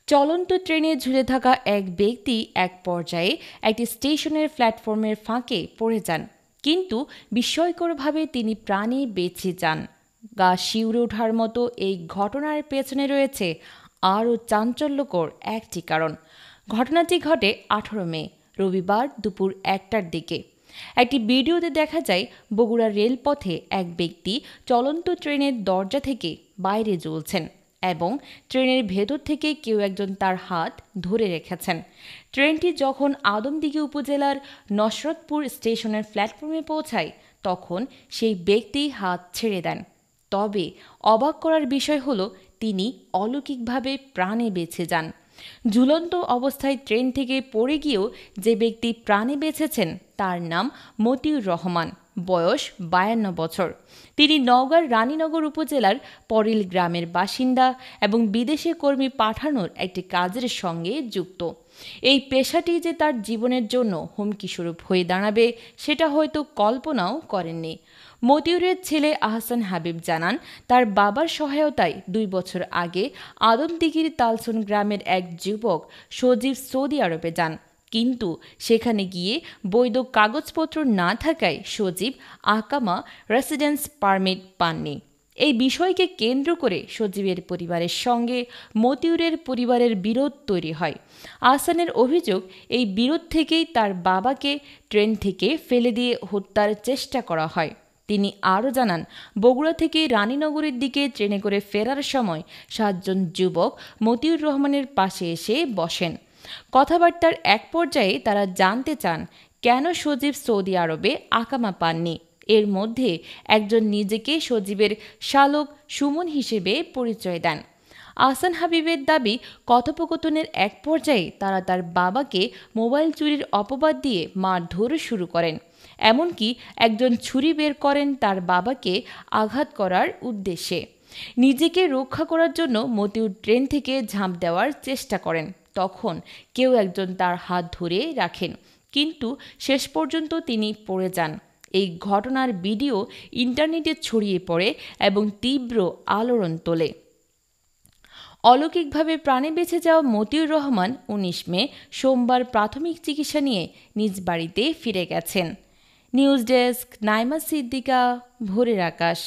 চলন্ত ট্রেনে ঝুলে থাকা এক ব্যক্তি এক পর্যায়ে একটি স্টেশনের প্ল্যাটফর্মের ফাঁকে পড়ে যান, কিন্তু বিস্ময়করভাবে তিনি প্রাণে বেঁচে যান। গা শিউরে ওঠার মতো এই ঘটনার পেছনে রয়েছে আরও চাঞ্চল্যকর একটি কারণ। ঘটনাটি ঘটে 18 মে রবিবার দুপুর 1টার দিকে। একটি ভিডিওতে দেখা যায় বগুড়া রেলপথে এক ব্যক্তি চলন্ত ট্রেনের দরজা থেকে বাইরে ঝুলছেন এবং ট্রেনের ভেতর থেকে কেউ একজন তার হাত ধরে রেখেছেন। ট্রেনটি যখন আদমদীঘি উপজেলার নসরতপুর স্টেশনের প্ল্যাটফর্মে পৌঁছায় তখন সেই ব্যক্তি হাত ছেড়ে দেন। তবে অবাক করার বিষয় হলো তিনি অলৌকিকভাবে প্রাণে বেঁচে যান। ঝুলন্ত অবস্থায় ট্রেন থেকে পড়ে গিয়েও যে ব্যক্তি প্রাণে বেঁচেছেন তার নাম মতিউর রহমান, বয়স 52 বছর। তিনি নওগাঁর রানীনগর উপজেলার পরিল গ্রামের বাসিন্দা এবং বিদেশে কর্মী পাঠানোর একটি কাজের সঙ্গে যুক্ত। এই পেশাটি যে তার জীবনের জন্য হুমকিস্বরূপ হয়ে দাঁড়াবে সেটা হয়তো কল্পনাও করেননি। মতিউরের ছেলে আহসান হাবিব জানান, তার বাবার সহায়তায় 2 বছর আগে আদমদীঘির তালসন গ্রামের এক যুবক সজীব সৌদি আরবে যান, কিন্তু সেখানে গিয়ে বৈধ কাগজপত্র না থাকায় সজীব আকামা রেসিডেন্স পারমিট পাননি। এই বিষয়কে কেন্দ্র করে সজীবের পরিবারের সঙ্গে মতিউরের পরিবারের বিরোধ তৈরি হয়। আহসানের অভিযোগ, এই বিরোধ থেকেই তার বাবাকে ট্রেন থেকে ফেলে দিয়ে হত্যার চেষ্টা করা হয়। তিনি আরও জানান, বগুড়া থেকে রানীনগরের দিকে ট্রেনে করে ফেরার সময় 7 জন যুবক মতিউর রহমানের পাশে এসে বসেন। কথাবার্তার এক পর্যায়ে তারা জানতে চান কেন সজীব সৌদি আরবে আকামা পাননি। এর মধ্যে একজন নিজেকে সজীবের শালক সুমন হিসেবে পরিচয় দেন। আহসান হাবিবের দাবি, কথোপকথনের এক পর্যায়ে তারা তার বাবাকে মোবাইল চুরির অপবাদ দিয়ে মারধর শুরু করেন। এমনকি একজন ছুরি বের করেন তার বাবাকে আঘাত করার উদ্দেশ্যে। নিজেকে রক্ষা করার জন্য মতিউর ট্রেন থেকে ঝাঁপ দেওয়ার চেষ্টা করেন। তখন কেউ একজন তার হাত ধরে রাখেন, কিন্তু শেষ পর্যন্ত তিনি পড়ে যান। এই ঘটনার ভিডিও ইন্টারনেটে ছড়িয়ে পড়ে এবং তীব্র আলোড়ন তোলে। অলৌকিকভাবে প্রাণে বেঁচে যাওয়া মতিউর রহমান 19 মে সোমবার প্রাথমিক চিকিৎসা নিয়ে নিজ বাড়িতে ফিরে গেছেন। নিউজ ডেস্ক, নাইমা সিদ্দিকা, ভোরের আকাশ।